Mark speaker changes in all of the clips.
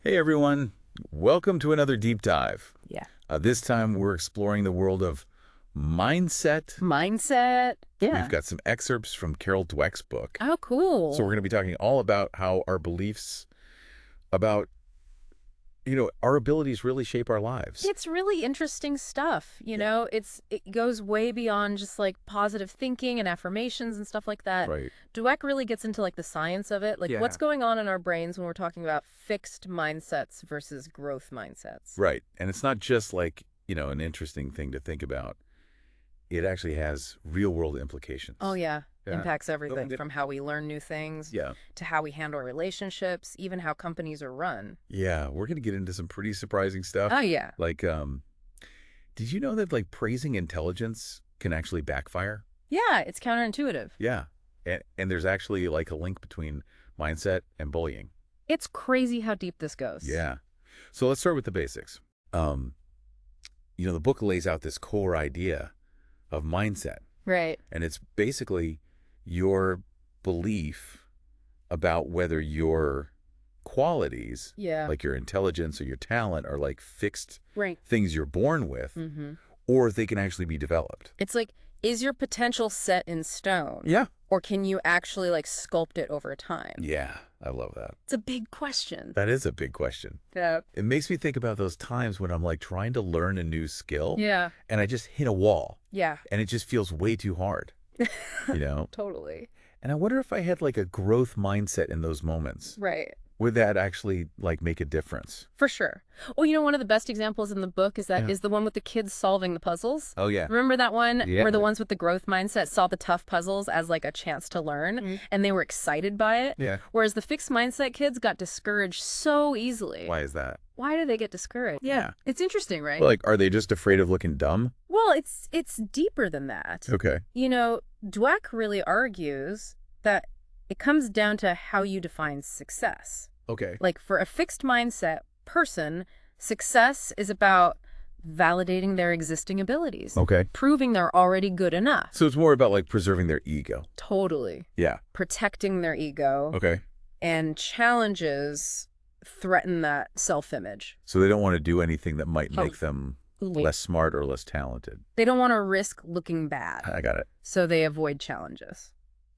Speaker 1: Hey everyone, welcome to another deep dive.
Speaker 2: Yeah.
Speaker 1: This time we're exploring the world of mindset.
Speaker 2: Mindset.
Speaker 1: We've
Speaker 2: Yeah.
Speaker 1: got some excerpts from Carol Dweck's book.
Speaker 2: Oh,
Speaker 1: So we're
Speaker 2: cool.
Speaker 1: going to be talking all about how our beliefs about, our abilities really shape our lives.
Speaker 2: It's really interesting stuff.
Speaker 1: Yeah.
Speaker 2: It goes way beyond just like positive thinking and affirmations and stuff like that.
Speaker 1: Right.
Speaker 2: Dweck really gets into like the science of it, like
Speaker 1: Yeah.
Speaker 2: what's going on in our brains when we're talking about fixed mindsets versus growth mindsets.
Speaker 1: Right. And it's not just like, an interesting thing to think about. It actually has real world implications.
Speaker 2: Oh yeah,
Speaker 1: Yeah.
Speaker 2: impacts everything
Speaker 1: Yeah.
Speaker 2: from how we learn new things
Speaker 1: Yeah.
Speaker 2: to how we handle relationships, even how companies are run.
Speaker 1: Yeah. We're going to get into some pretty surprising stuff.
Speaker 2: Oh yeah.
Speaker 1: Like, did you know that like praising intelligence can actually backfire?
Speaker 2: Yeah, it's counterintuitive.
Speaker 1: Yeah. And there's actually like a link between mindset and bullying.
Speaker 2: It's crazy how deep this goes.
Speaker 1: Yeah. So let's start with the basics. Um, the book lays out this core idea of mindset,
Speaker 2: Right.
Speaker 1: and it's basically your belief about whether your qualities,
Speaker 2: Yeah.
Speaker 1: like your intelligence or your talent, are like fixed
Speaker 2: Right.
Speaker 1: things you're born with,
Speaker 2: Mm-hmm.
Speaker 1: or if they can actually be developed.
Speaker 2: It's like, is your potential set in stone?
Speaker 1: Yeah.
Speaker 2: Or can you actually like sculpt it over time?
Speaker 1: Yeah, I love that.
Speaker 2: It's a big question.
Speaker 1: That is a big question.
Speaker 2: Yeah.
Speaker 1: It makes me think about those times when I'm like trying to learn a new skill
Speaker 2: Yeah.
Speaker 1: and I just hit a wall
Speaker 2: Yeah.
Speaker 1: and it just feels way too hard, you know?
Speaker 2: Totally.
Speaker 1: And I wonder if I had like a growth mindset in those moments,
Speaker 2: Right.
Speaker 1: would that actually like make a difference?
Speaker 2: For sure. Well, one of the best examples in the book is
Speaker 1: Yeah.
Speaker 2: the one with the kids solving the puzzles.
Speaker 1: Oh, yeah.
Speaker 2: Remember that one
Speaker 1: Yeah.
Speaker 2: where the ones with the growth mindset saw the tough puzzles as like a chance to learn and they were excited by it?
Speaker 1: Yeah.
Speaker 2: Whereas the fixed mindset kids got discouraged so easily.
Speaker 1: Why is that?
Speaker 2: Why do they get discouraged?
Speaker 1: Yeah.
Speaker 2: It's interesting, right?
Speaker 1: Well, like, are they just afraid of looking dumb?
Speaker 2: Well, it's deeper than that.
Speaker 1: Okay.
Speaker 2: Dweck really argues that it comes down to how you define success.
Speaker 1: Okay.
Speaker 2: Like for a fixed mindset person, success is about validating their existing abilities,
Speaker 1: Okay.
Speaker 2: proving they're already good enough.
Speaker 1: So it's more about like preserving their ego.
Speaker 2: Totally.
Speaker 1: Yeah.
Speaker 2: Protecting their ego,
Speaker 1: Okay.
Speaker 2: and challenges threaten that self-image.
Speaker 1: So they don't want to do anything that might
Speaker 2: Oh.
Speaker 1: make them
Speaker 2: Wait.
Speaker 1: less smart or less talented.
Speaker 2: They don't want to risk looking bad,
Speaker 1: I got it.
Speaker 2: so they avoid challenges.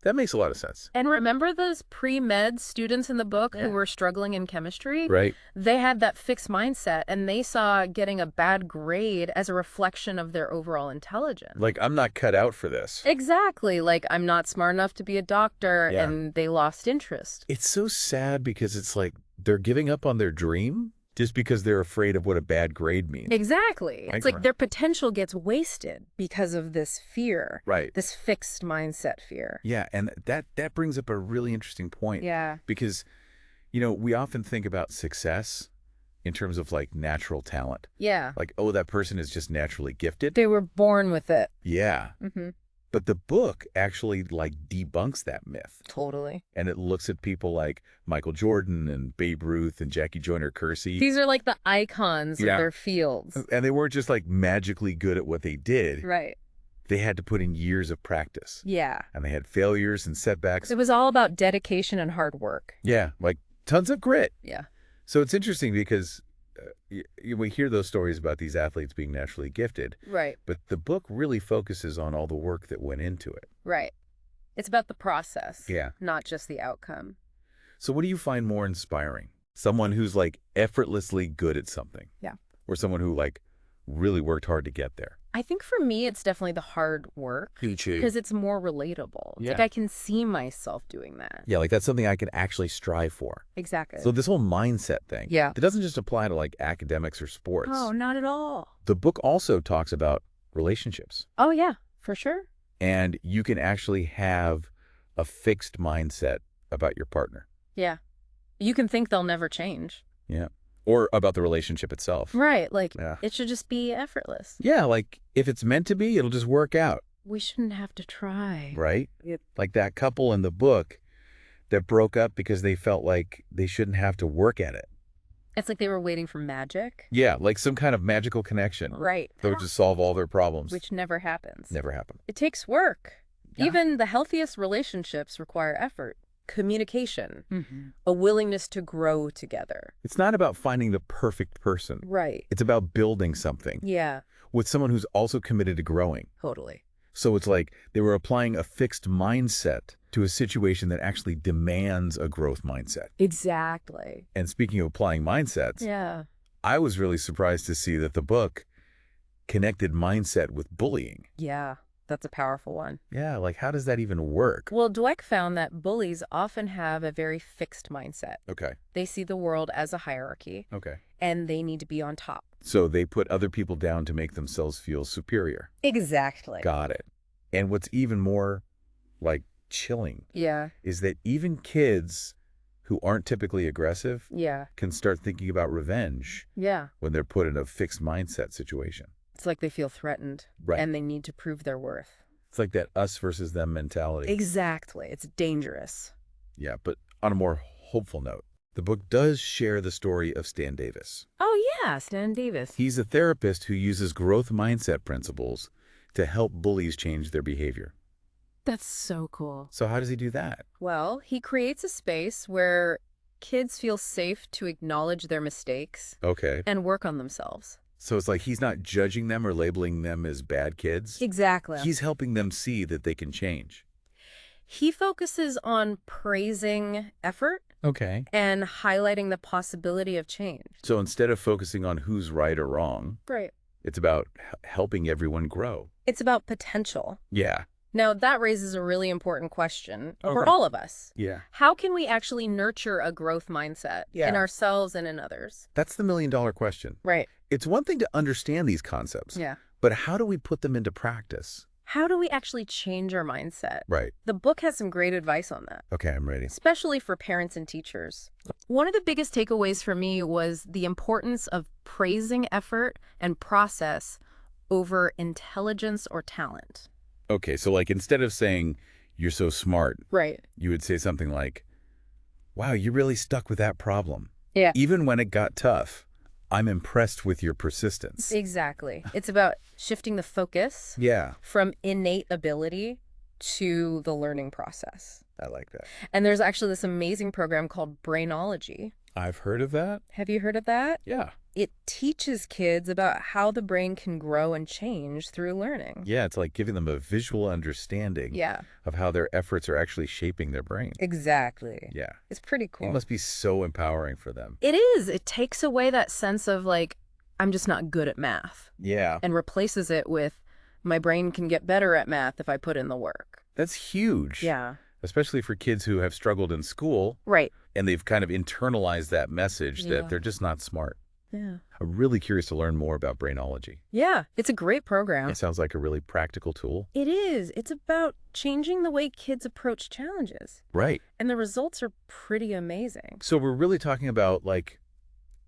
Speaker 1: That makes a lot of sense.
Speaker 2: And remember those pre-med students in the book
Speaker 1: Yeah.
Speaker 2: who were struggling in chemistry?
Speaker 1: Right.
Speaker 2: They had that fixed mindset, and they saw getting a bad grade as a reflection of their overall intelligence.
Speaker 1: Like, I'm not cut out for this.
Speaker 2: Exactly. Like, I'm not smart enough to be a doctor,
Speaker 1: Yeah.
Speaker 2: and they lost interest.
Speaker 1: It's so sad because it's like they're giving up on their dream just because they're afraid of what a bad grade means.
Speaker 2: Exactly. It's
Speaker 1: Right.
Speaker 2: like their potential gets wasted because of this fear,
Speaker 1: Right.
Speaker 2: this fixed mindset fear.
Speaker 1: Yeah, and that brings up a really interesting point.
Speaker 2: Yeah.
Speaker 1: Because, we often think about success in terms of like natural talent.
Speaker 2: Yeah.
Speaker 1: Like, oh, that person is just naturally gifted.
Speaker 2: They were born with it.
Speaker 1: Yeah.
Speaker 2: Mm-hmm.
Speaker 1: But the book actually like debunks that myth.
Speaker 2: Totally.
Speaker 1: And it looks at people like Michael Jordan and Babe Ruth and Jackie Joyner Kersee.
Speaker 2: These are like the icons
Speaker 1: Yeah.
Speaker 2: of their fields.
Speaker 1: And they weren't just like magically good at what they did.
Speaker 2: Right.
Speaker 1: They had to put in years of practice.
Speaker 2: Yeah.
Speaker 1: And they had failures and setbacks.
Speaker 2: It was all about dedication and hard work.
Speaker 1: Yeah, like tons of grit.
Speaker 2: Yeah.
Speaker 1: So it's interesting because we hear those stories about these athletes being naturally gifted,
Speaker 2: Right.
Speaker 1: but the book really focuses on all the work that went into it.
Speaker 2: Right. It's about the process.
Speaker 1: Yeah.
Speaker 2: Not just the outcome.
Speaker 1: So what do you find more inspiring? Someone who's like effortlessly good at something?
Speaker 2: Yeah.
Speaker 1: Or someone who like really worked hard to get there?
Speaker 2: I think for me, it's definitely the hard work because it's more relatable. It's like
Speaker 1: Yeah.
Speaker 2: I can see myself doing that.
Speaker 1: Yeah, like that's something I can actually strive for.
Speaker 2: Exactly.
Speaker 1: So this whole mindset thing,
Speaker 2: Yeah.
Speaker 1: it doesn't just apply to like academics or sports.
Speaker 2: Oh, not at all.
Speaker 1: The book also talks about relationships.
Speaker 2: Oh, yeah, for sure.
Speaker 1: And you can actually have a fixed mindset about your partner.
Speaker 2: Yeah. You can think they'll never change.
Speaker 1: Yeah. Or about the relationship itself.
Speaker 2: Right. Like,
Speaker 1: Yeah.
Speaker 2: it should just be effortless.
Speaker 1: Yeah, like if it's meant to be, it'll just work out,
Speaker 2: We shouldn't have to try.
Speaker 1: right?
Speaker 2: Yep.
Speaker 1: Like that couple in the book that broke up because they felt like they shouldn't have to work at it.
Speaker 2: It's like they were waiting for magic.
Speaker 1: Yeah, like some kind of magical connection
Speaker 2: Right.
Speaker 1: that would just solve all their problems.
Speaker 2: Which never happens.
Speaker 1: Never happened.
Speaker 2: It takes work.
Speaker 1: Yeah.
Speaker 2: Even the healthiest relationships require effort. communication, a willingness to grow together.
Speaker 1: It's not about finding the perfect person.
Speaker 2: Right.
Speaker 1: It's about building something
Speaker 2: Yeah,
Speaker 1: with someone who's also committed to growing.
Speaker 2: totally.
Speaker 1: So it's like they were applying a fixed mindset to a situation that actually demands a growth mindset.
Speaker 2: Exactly.
Speaker 1: And speaking of applying mindsets,
Speaker 2: Yeah.
Speaker 1: I was really surprised to see that the book connected mindset with bullying.
Speaker 2: Yeah, that's a powerful one.
Speaker 1: Yeah, like how does that even work?
Speaker 2: Well, Dweck found that bullies often have a very fixed mindset.
Speaker 1: Okay,
Speaker 2: They see the world as a hierarchy,
Speaker 1: okay.
Speaker 2: and they need to be on top.
Speaker 1: So they put other people down to make themselves feel superior.
Speaker 2: Exactly.
Speaker 1: Got it. And what's even more, like, chilling
Speaker 2: Yeah,
Speaker 1: is that even kids who aren't typically aggressive
Speaker 2: yeah,
Speaker 1: can start thinking about revenge
Speaker 2: yeah.
Speaker 1: when they're put in a fixed mindset situation.
Speaker 2: It's like they feel threatened,
Speaker 1: Right.
Speaker 2: and they need to prove their worth.
Speaker 1: It's like that us versus them mentality.
Speaker 2: Exactly. It's dangerous.
Speaker 1: Yeah, but on a more hopeful note, the book does share the story of Stan Davis.
Speaker 2: Oh, yeah, Stan Davis.
Speaker 1: He's a therapist who uses growth mindset principles to help bullies change their behavior.
Speaker 2: That's so cool.
Speaker 1: So how does he do that?
Speaker 2: Well, he creates a space where kids feel safe to acknowledge their mistakes
Speaker 1: Okay.
Speaker 2: and work on themselves.
Speaker 1: So it's like he's not judging them or labeling them as bad kids.
Speaker 2: Exactly.
Speaker 1: He's helping them see that they can change.
Speaker 2: He focuses on praising effort
Speaker 1: Okay.
Speaker 2: and highlighting the possibility of change.
Speaker 1: So instead of focusing on who's right or wrong,
Speaker 2: Right.
Speaker 1: it's about helping everyone grow.
Speaker 2: It's about potential.
Speaker 1: Yeah.
Speaker 2: Now, that raises a really important question for
Speaker 1: Okay.
Speaker 2: all of us.
Speaker 1: Yeah.
Speaker 2: How can we actually nurture a growth mindset in
Speaker 1: Yeah.
Speaker 2: ourselves and in others?
Speaker 1: That's the million-dollar question.
Speaker 2: Right.
Speaker 1: It's one thing to understand these concepts,
Speaker 2: Yeah.
Speaker 1: but how do we put them into practice?
Speaker 2: How do we actually change our mindset?
Speaker 1: Right.
Speaker 2: The book has some great advice on that,
Speaker 1: Okay, I'm ready.
Speaker 2: especially for parents and teachers. One of the biggest takeaways for me was the importance of praising effort and process over intelligence or talent.
Speaker 1: Okay, so like instead of saying, you're so smart,
Speaker 2: Right.
Speaker 1: you would say something like, wow, you really stuck with that problem.
Speaker 2: Yeah.
Speaker 1: Even when it got tough, I'm impressed with your persistence.
Speaker 2: Exactly. It's about shifting the focus
Speaker 1: Yeah,
Speaker 2: from innate ability to the learning process.
Speaker 1: I like that.
Speaker 2: And there's actually this amazing program called Brainology.
Speaker 1: I've heard of that.
Speaker 2: Have you heard of that?
Speaker 1: Yeah.
Speaker 2: It teaches kids about how the brain can grow and change through learning.
Speaker 1: Yeah, it's like giving them a visual understanding
Speaker 2: Yeah,
Speaker 1: of how their efforts are actually shaping their brain.
Speaker 2: exactly.
Speaker 1: Yeah.
Speaker 2: It's pretty
Speaker 1: It
Speaker 2: cool.
Speaker 1: must be so empowering for them.
Speaker 2: It is. It takes away that sense of like, I'm just not good at math
Speaker 1: Yeah.
Speaker 2: and replaces it with my brain can get better at math if I put in the work.
Speaker 1: That's huge.
Speaker 2: Yeah.
Speaker 1: Especially for kids who have struggled in school
Speaker 2: Right.
Speaker 1: and they've kind of internalized that message
Speaker 2: Yeah.
Speaker 1: that they're just not smart.
Speaker 2: Yeah.
Speaker 1: I'm really curious to learn more about Brainology.
Speaker 2: Yeah. It's a great program.
Speaker 1: It sounds like a really practical tool.
Speaker 2: It is. It's about changing the way kids approach challenges.
Speaker 1: Right.
Speaker 2: And the results are pretty amazing.
Speaker 1: So we're really talking about like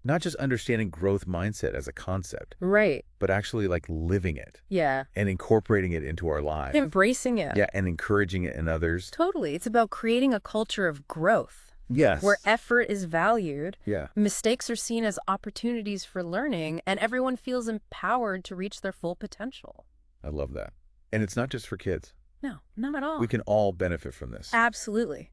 Speaker 1: not just understanding growth mindset as a concept,
Speaker 2: Right.
Speaker 1: but actually like living it
Speaker 2: Yeah.
Speaker 1: and incorporating it into our lives.
Speaker 2: Embracing it.
Speaker 1: Yeah, and encouraging it in others.
Speaker 2: Totally. It's about creating a culture of growth
Speaker 1: Yes.
Speaker 2: where effort is valued,
Speaker 1: Yeah.
Speaker 2: mistakes are seen as opportunities for learning, and everyone feels empowered to reach their full potential.
Speaker 1: I love that. And it's not just for kids.
Speaker 2: No, not at all.
Speaker 1: We can all benefit from this.
Speaker 2: Absolutely.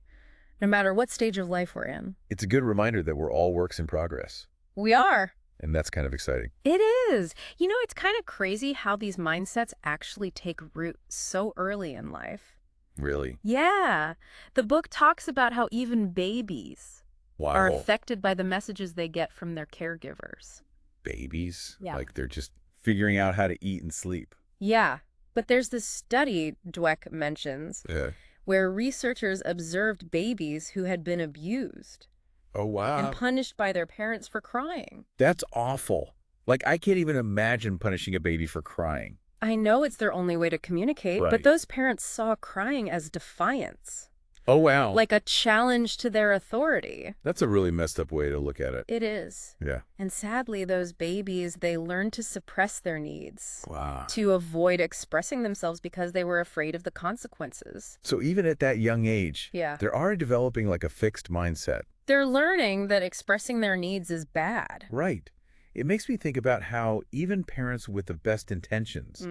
Speaker 2: No matter what stage of life we're in.
Speaker 1: It's a good reminder that we're all works in progress.
Speaker 2: We are.
Speaker 1: And that's kind of exciting.
Speaker 2: It is. You know, it's kind of crazy how these mindsets actually take root so early in life.
Speaker 1: Really.
Speaker 2: Yeah. The book talks about how even babies
Speaker 1: Wow.
Speaker 2: are affected by the messages they get from their caregivers.
Speaker 1: Babies.
Speaker 2: Yeah.
Speaker 1: Like they're just figuring out how to eat and sleep.
Speaker 2: Yeah. But there's this study Dweck mentions
Speaker 1: Yeah.
Speaker 2: where researchers observed babies who had been abused
Speaker 1: Oh, wow.
Speaker 2: and punished by their parents for crying.
Speaker 1: That's awful. Like, I can't even imagine punishing a baby for crying.
Speaker 2: I know it's their only way to communicate,
Speaker 1: Right.
Speaker 2: but those parents saw crying as defiance,
Speaker 1: Oh, wow.
Speaker 2: like a challenge to their authority.
Speaker 1: That's a really messed up way to look at it.
Speaker 2: It is.
Speaker 1: Yeah.
Speaker 2: And sadly, those babies, they learn to suppress their needs,
Speaker 1: Wow.
Speaker 2: to avoid expressing themselves because they were afraid of the consequences.
Speaker 1: So even at that young age,
Speaker 2: Yeah.
Speaker 1: they're already developing like a fixed mindset.
Speaker 2: They're learning that expressing their needs is bad.
Speaker 1: Right. It makes me think about how even parents with the best intentions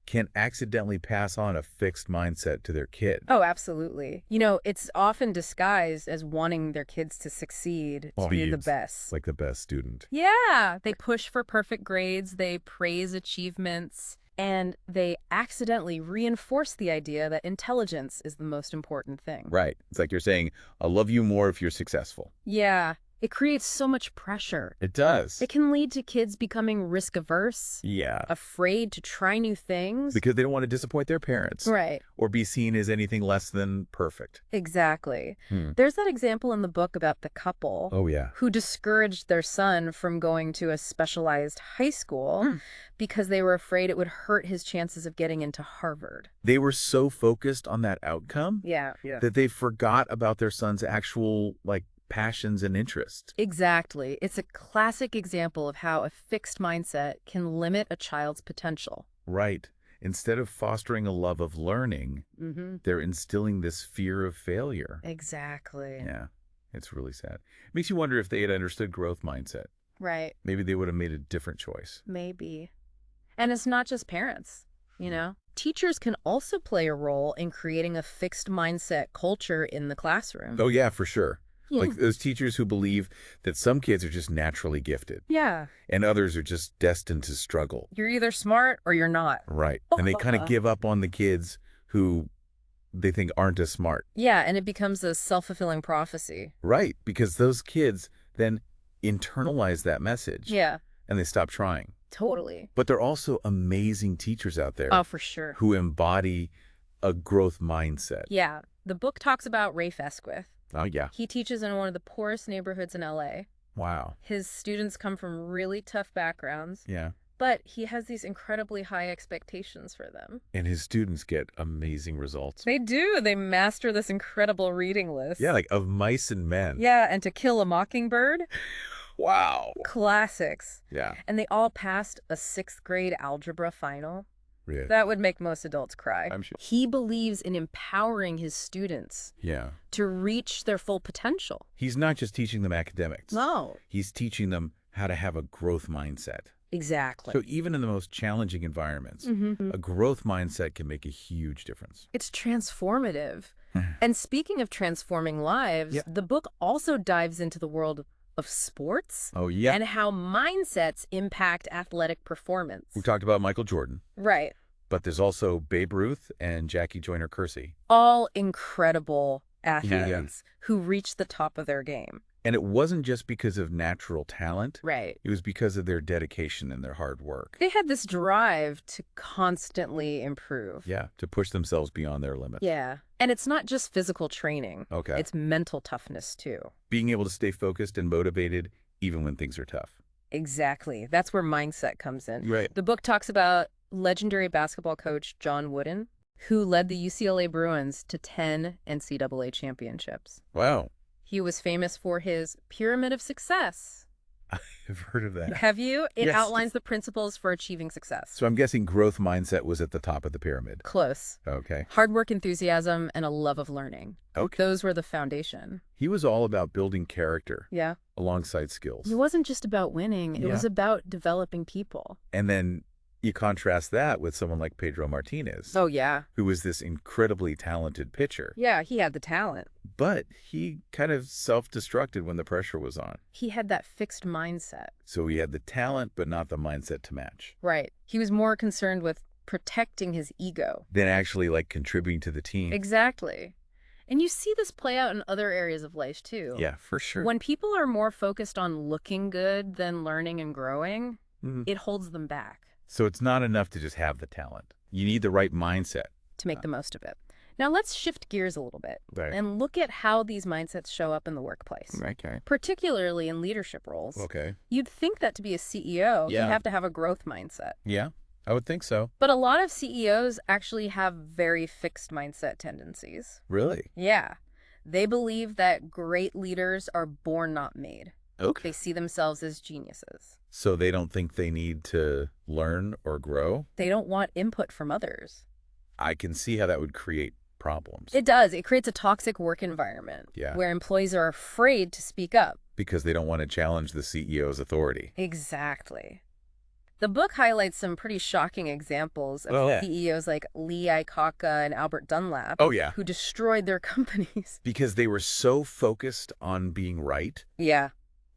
Speaker 1: can accidentally pass on a fixed mindset to their kid.
Speaker 2: Oh, absolutely. It's often disguised as wanting their kids to succeed, to be the best.
Speaker 1: Like the best student.
Speaker 2: Yeah, they push for perfect grades, they praise achievements, and they accidentally reinforce the idea that intelligence is the most important thing.
Speaker 1: Right. It's like you're saying, I'll love you more if you're successful.
Speaker 2: Yeah, it creates so much pressure.
Speaker 1: It does.
Speaker 2: It can lead to kids becoming risk-averse,
Speaker 1: Yeah.
Speaker 2: afraid to try new things.
Speaker 1: Because they don't want to disappoint their parents.
Speaker 2: Right.
Speaker 1: Or be seen as anything less than perfect.
Speaker 2: Exactly. There's that example in the book about the couple
Speaker 1: Oh, yeah.
Speaker 2: who discouraged their son from going to a specialized high school because they were afraid it would hurt his chances of getting into Harvard.
Speaker 1: They were so focused on that outcome
Speaker 2: Yeah.
Speaker 1: that they forgot about their son's actual, passions and interests.
Speaker 2: Exactly. It's a classic example of how a fixed mindset can limit a child's potential.
Speaker 1: Right. Instead of fostering a love of learning, they're instilling this fear of failure.
Speaker 2: Exactly.
Speaker 1: Yeah, it's really sad. It makes you wonder if they had understood growth mindset.
Speaker 2: Right.
Speaker 1: Maybe they would have made a different choice.
Speaker 2: Maybe. And it's not just parents, Teachers can also play a role in creating a fixed mindset culture in the classroom.
Speaker 1: Oh, yeah, for sure.
Speaker 2: Yeah.
Speaker 1: Like those teachers who believe that some kids are just naturally gifted
Speaker 2: Yeah.
Speaker 1: and others are just destined to struggle.
Speaker 2: You're either smart or you're not.
Speaker 1: Right. And they kind of give up on the kids who they think aren't as smart.
Speaker 2: Yeah, and it becomes a self-fulfilling prophecy.
Speaker 1: Right. Because those kids then internalize that message.
Speaker 2: Yeah.
Speaker 1: And they stop trying.
Speaker 2: Totally.
Speaker 1: But there are also amazing teachers out there.
Speaker 2: Oh, for sure.
Speaker 1: Who embody a growth mindset.
Speaker 2: Yeah. The book talks about Rafe Esquith.
Speaker 1: Oh, yeah.
Speaker 2: He teaches in one of the poorest neighborhoods in LA.
Speaker 1: Wow.
Speaker 2: His students come from really tough backgrounds.
Speaker 1: Yeah.
Speaker 2: But he has these incredibly high expectations for them.
Speaker 1: And his students get amazing results.
Speaker 2: They do. They master this incredible reading list.
Speaker 1: Yeah, like Of Mice and Men.
Speaker 2: Yeah, and To Kill a Mockingbird.
Speaker 1: Wow.
Speaker 2: Classics.
Speaker 1: Yeah.
Speaker 2: And they all passed a 6th grade algebra final.
Speaker 1: Really?
Speaker 2: That would make most adults cry.
Speaker 1: I'm sure.
Speaker 2: He believes in empowering his students to reach their full potential.
Speaker 1: He's not just teaching them academics.
Speaker 2: No.
Speaker 1: He's teaching them how to have a growth mindset.
Speaker 2: Exactly.
Speaker 1: So even in the most challenging environments, a growth mindset can make a huge difference.
Speaker 2: It's transformative. And speaking of transforming lives, the book also dives into the world of sports.
Speaker 1: Oh, yeah.
Speaker 2: And how mindsets impact athletic performance.
Speaker 1: We talked about Michael Jordan.
Speaker 2: Right.
Speaker 1: But there's also Babe Ruth and Jackie Joyner-Kersee.
Speaker 2: All incredible athletes
Speaker 1: Yeah.
Speaker 2: who reached the top of their game.
Speaker 1: And it wasn't just because of natural talent.
Speaker 2: Right.
Speaker 1: It was because of their dedication and their hard work.
Speaker 2: They had this drive to constantly improve.
Speaker 1: Yeah, to push themselves beyond their limits.
Speaker 2: Yeah. And it's not just physical training.
Speaker 1: Okay.
Speaker 2: It's mental toughness, too.
Speaker 1: Being able to stay focused and motivated even when things are tough.
Speaker 2: Exactly. That's where mindset comes in.
Speaker 1: Right.
Speaker 2: The book talks about legendary basketball coach John Wooden, who led the UCLA Bruins to 10 NCAA championships.
Speaker 1: Wow.
Speaker 2: He was famous for his pyramid of success.
Speaker 1: I've heard of that.
Speaker 2: Have you? It
Speaker 1: Yes.
Speaker 2: outlines the principles for achieving success.
Speaker 1: So I'm guessing growth mindset was at the top of the pyramid.
Speaker 2: Close.
Speaker 1: Okay.
Speaker 2: Hard work, enthusiasm, and a love of learning.
Speaker 1: Okay.
Speaker 2: Those were the foundation.
Speaker 1: He was all about building character
Speaker 2: Yeah.
Speaker 1: alongside skills.
Speaker 2: It wasn't just about winning. It was about developing people.
Speaker 1: And then you contrast that with someone like Pedro Martinez,
Speaker 2: Oh, yeah.
Speaker 1: who was this incredibly talented pitcher.
Speaker 2: Yeah, he had the talent.
Speaker 1: But he kind of self-destructed when the pressure was on.
Speaker 2: He had that fixed mindset.
Speaker 1: So he had the talent, but not the mindset to match.
Speaker 2: Right. He was more concerned with protecting his ego.
Speaker 1: Then actually contributing to the team.
Speaker 2: Exactly. And you see this play out in other areas of life, too.
Speaker 1: Yeah, for sure.
Speaker 2: When people are more focused on looking good than learning and growing,
Speaker 1: Mhm.
Speaker 2: it holds them back.
Speaker 1: So it's not enough to just have the talent. You need the right mindset.
Speaker 2: To make the most of it. Now let's shift gears a little bit
Speaker 1: Right.
Speaker 2: and look at how these mindsets show up in the workplace,
Speaker 1: Okay.
Speaker 2: particularly in leadership roles.
Speaker 1: Okay.
Speaker 2: You'd think that to be a CEO, you
Speaker 1: Yeah.
Speaker 2: have to have a growth mindset.
Speaker 1: Yeah, I would think so.
Speaker 2: But a lot of CEOs actually have very fixed mindset tendencies.
Speaker 1: Really?
Speaker 2: Yeah. They believe that great leaders are born, not made.
Speaker 1: Okay.
Speaker 2: They see themselves as geniuses.
Speaker 1: So they don't think they need to learn or grow?
Speaker 2: They don't want input from others.
Speaker 1: I can see how that would create problems.
Speaker 2: It does. It creates a toxic work environment where employees are afraid to speak up.
Speaker 1: Because they don't want to challenge the CEO's authority.
Speaker 2: Exactly. The book highlights some pretty shocking examples of
Speaker 1: Oh, yeah.
Speaker 2: CEOs like Lee Iacocca and Albert Dunlap
Speaker 1: Oh, yeah.
Speaker 2: who destroyed their companies.
Speaker 1: Because they were so focused on being right
Speaker 2: Yeah,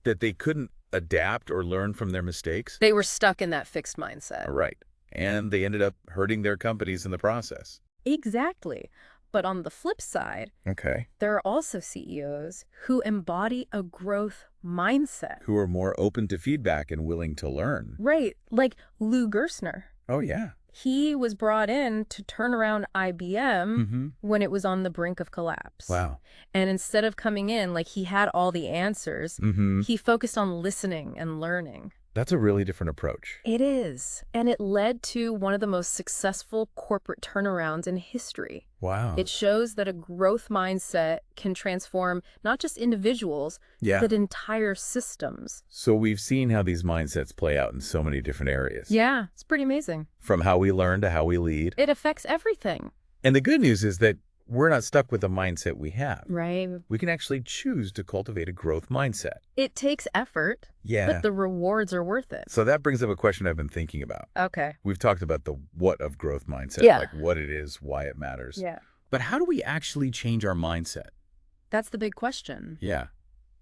Speaker 1: that they couldn't adapt or learn from their mistakes.
Speaker 2: they were stuck in that fixed mindset.
Speaker 1: Right. And they ended up hurting their companies in the process.
Speaker 2: Exactly. But on the flip side,
Speaker 1: Okay.
Speaker 2: there are also CEOs who embody a growth mindset.
Speaker 1: Who are more open to feedback and willing to learn.
Speaker 2: Right, like Lou Gerstner.
Speaker 1: Oh, yeah.
Speaker 2: He was brought in to turn around IBM
Speaker 1: Mm-hmm.
Speaker 2: when it was on the brink of collapse.
Speaker 1: Wow.
Speaker 2: And instead of coming in like he had all the answers,
Speaker 1: Mm-hmm.
Speaker 2: he focused on listening and learning.
Speaker 1: That's a really different approach.
Speaker 2: It is. And it led to one of the most successful corporate turnarounds in history.
Speaker 1: Wow.
Speaker 2: It shows that a growth mindset can transform not just individuals,
Speaker 1: Yeah.
Speaker 2: but entire systems.
Speaker 1: So we've seen how these mindsets play out in so many different areas.
Speaker 2: Yeah, it's pretty amazing.
Speaker 1: From how we learn to how we lead.
Speaker 2: It affects everything.
Speaker 1: And the good news is that we're not stuck with the mindset we have.
Speaker 2: Right.
Speaker 1: We can actually choose to cultivate a growth mindset.
Speaker 2: It takes effort,
Speaker 1: Yeah.
Speaker 2: but the rewards are worth it.
Speaker 1: So that brings up a question I've been thinking about.
Speaker 2: Okay.
Speaker 1: We've talked about the what of growth mindset,
Speaker 2: Yeah.
Speaker 1: like what it is, why it matters.
Speaker 2: Yeah.
Speaker 1: But how do we actually change our mindset?
Speaker 2: That's the big question.
Speaker 1: Yeah.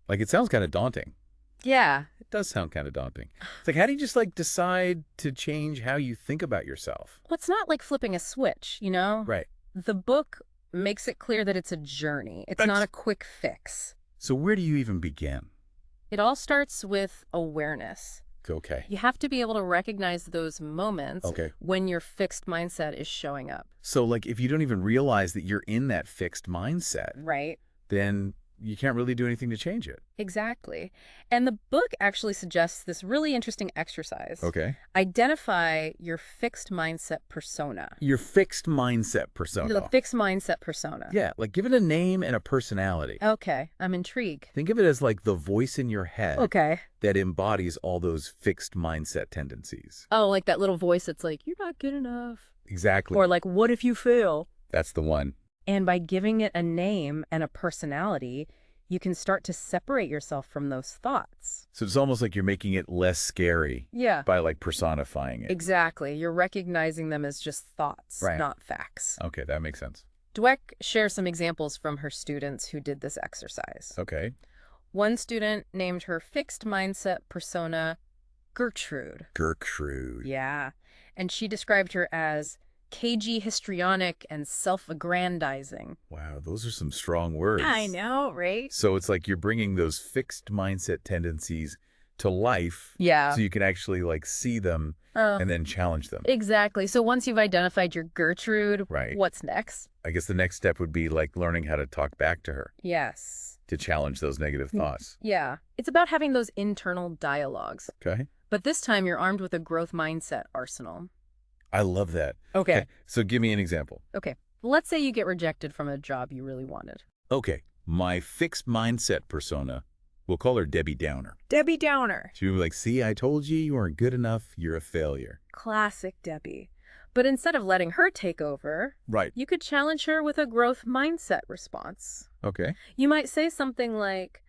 Speaker 1: Like it sounds kind of daunting.
Speaker 2: Yeah.
Speaker 1: It does sound kind of daunting. It's like, how do you just like decide to change how you think about yourself?
Speaker 2: Well, it's not like flipping a switch, you know?
Speaker 1: Right.
Speaker 2: The book makes it clear that it's a journey. It's not a quick fix.
Speaker 1: So where do you even begin?
Speaker 2: It all starts with awareness.
Speaker 1: Okay.
Speaker 2: You have to be able to recognize those moments
Speaker 1: Okay.
Speaker 2: when your fixed mindset is showing up.
Speaker 1: So like if you don't even realize that you're in that fixed mindset,
Speaker 2: Right.
Speaker 1: then you can't really do anything to change it.
Speaker 2: Exactly. And the book actually suggests this really interesting exercise.
Speaker 1: Okay.
Speaker 2: Identify your fixed mindset persona.
Speaker 1: Your fixed mindset persona.
Speaker 2: The fixed mindset persona.
Speaker 1: Yeah, like give it a name and a personality.
Speaker 2: Okay, I'm intrigued.
Speaker 1: Think of it as like the voice in your head
Speaker 2: Okay.
Speaker 1: that embodies all those fixed mindset tendencies.
Speaker 2: Oh, like that little voice that's like, you're not good enough.
Speaker 1: Exactly.
Speaker 2: Or like, what if you fail?
Speaker 1: That's the one.
Speaker 2: And by giving it a name and a personality, you can start to separate yourself from those thoughts.
Speaker 1: So it's almost like you're making it less scary
Speaker 2: Yeah.
Speaker 1: by like personifying it.
Speaker 2: Exactly. You're recognizing them as just thoughts,
Speaker 1: Right.
Speaker 2: not facts.
Speaker 1: Okay, that makes sense.
Speaker 2: Dweck shares some examples from her students who did this exercise.
Speaker 1: Okay.
Speaker 2: One student named her fixed mindset persona Gertrude.
Speaker 1: Gertrude.
Speaker 2: Yeah. And she described her as cagey, histrionic, and self-aggrandizing.
Speaker 1: Wow, those are some strong words.
Speaker 2: I know, right?
Speaker 1: So it's like you're bringing those fixed mindset tendencies to life
Speaker 2: Yeah.
Speaker 1: so you can actually like see them and then challenge them.
Speaker 2: Exactly. So once you've identified your Gertrude,
Speaker 1: Right.
Speaker 2: what's next?
Speaker 1: I guess the next step would be like learning how to talk back to her
Speaker 2: Yes.
Speaker 1: to challenge those negative thoughts.
Speaker 2: Yeah. It's about having those internal dialogues.
Speaker 1: Okay.
Speaker 2: But this time you're armed with a growth mindset arsenal.
Speaker 1: I love that.
Speaker 2: Okay.
Speaker 1: So give me an example.
Speaker 2: Okay. Let's say you get rejected from a job you really wanted.
Speaker 1: Okay. My fixed mindset persona, we'll call her Debbie Downer.
Speaker 2: Debbie Downer.
Speaker 1: She would be like, see, I told you you weren't good enough. You're a failure.
Speaker 2: Classic Debbie. But instead of letting her take over,
Speaker 1: Right.
Speaker 2: you could challenge her with a growth mindset response.
Speaker 1: Okay.
Speaker 2: You might say something like,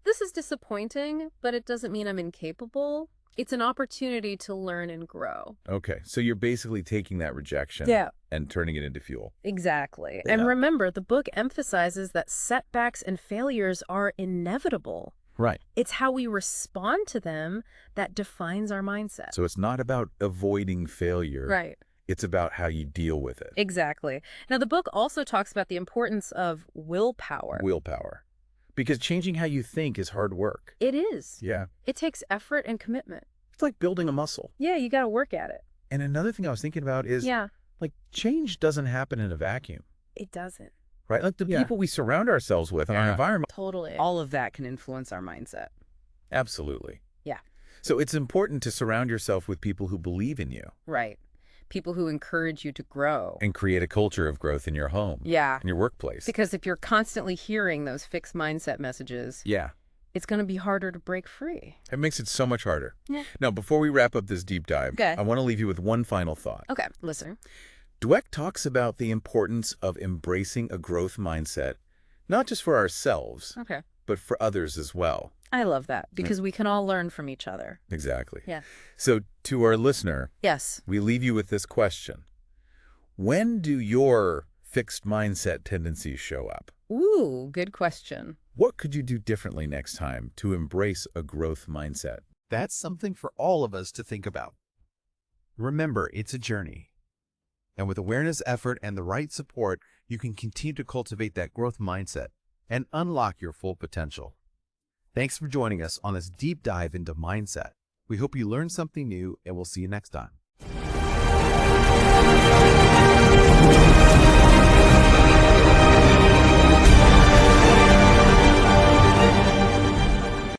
Speaker 2: this is disappointing, but it doesn't mean I'm incapable. It's an opportunity to learn and grow.
Speaker 1: Okay. So you're basically taking that rejection
Speaker 2: Yeah.
Speaker 1: and turning it into fuel.
Speaker 2: Exactly.
Speaker 1: Yeah.
Speaker 2: And remember, the book emphasizes that setbacks and failures are inevitable.
Speaker 1: Right.
Speaker 2: It's how we respond to them that defines our mindset.
Speaker 1: So it's not about avoiding failure.
Speaker 2: Right.
Speaker 1: It's about how you deal with it.
Speaker 2: Exactly. Now, the book also talks about the importance of willpower.
Speaker 1: Willpower. Because changing how you think is hard work.
Speaker 2: It is.
Speaker 1: Yeah.
Speaker 2: It takes effort and commitment.
Speaker 1: It's like building a muscle.
Speaker 2: Yeah, you got to work at it.
Speaker 1: And another thing I was thinking about is
Speaker 2: Yeah,
Speaker 1: like change doesn't happen in a vacuum,
Speaker 2: it doesn't.
Speaker 1: right? Like the
Speaker 2: Yeah.
Speaker 1: people we surround ourselves with in our
Speaker 3: Yeah.
Speaker 1: environment.
Speaker 2: Totally.
Speaker 3: All of that can influence our mindset.
Speaker 1: Absolutely.
Speaker 2: Yeah.
Speaker 1: So it's important to surround yourself with people who believe in you
Speaker 2: Right. People who encourage you to grow.
Speaker 1: and create a culture of growth in your home,
Speaker 2: Yeah.
Speaker 1: in your workplace.
Speaker 2: Because if you're constantly hearing those fixed mindset messages,
Speaker 1: Yeah.
Speaker 2: it's going to be harder to break free.
Speaker 1: It makes it so much harder.
Speaker 2: Yeah.
Speaker 1: Now, before we wrap up this deep dive,
Speaker 2: Okay.
Speaker 1: I want to leave you with one final thought.
Speaker 2: Okay, listen.
Speaker 1: Dweck talks about the importance of embracing a growth mindset, not just for ourselves,
Speaker 2: Okay.
Speaker 1: but for others as well.
Speaker 2: I love that because we can all learn from each other.
Speaker 1: Exactly.
Speaker 2: Yeah.
Speaker 1: So to our listener,
Speaker 2: Yes.
Speaker 1: we leave you with this question. When do your fixed mindset tendencies show up?
Speaker 2: Ooh, good question.
Speaker 1: What could you do differently next time to embrace a growth mindset?
Speaker 4: That's something for all of us to think about. Remember, it's a journey. And with awareness, effort, and the right support, you can continue to cultivate that growth mindset and unlock your full potential. Thanks for joining us on this deep dive into mindset. We hope you learned something new, and we'll see you next time.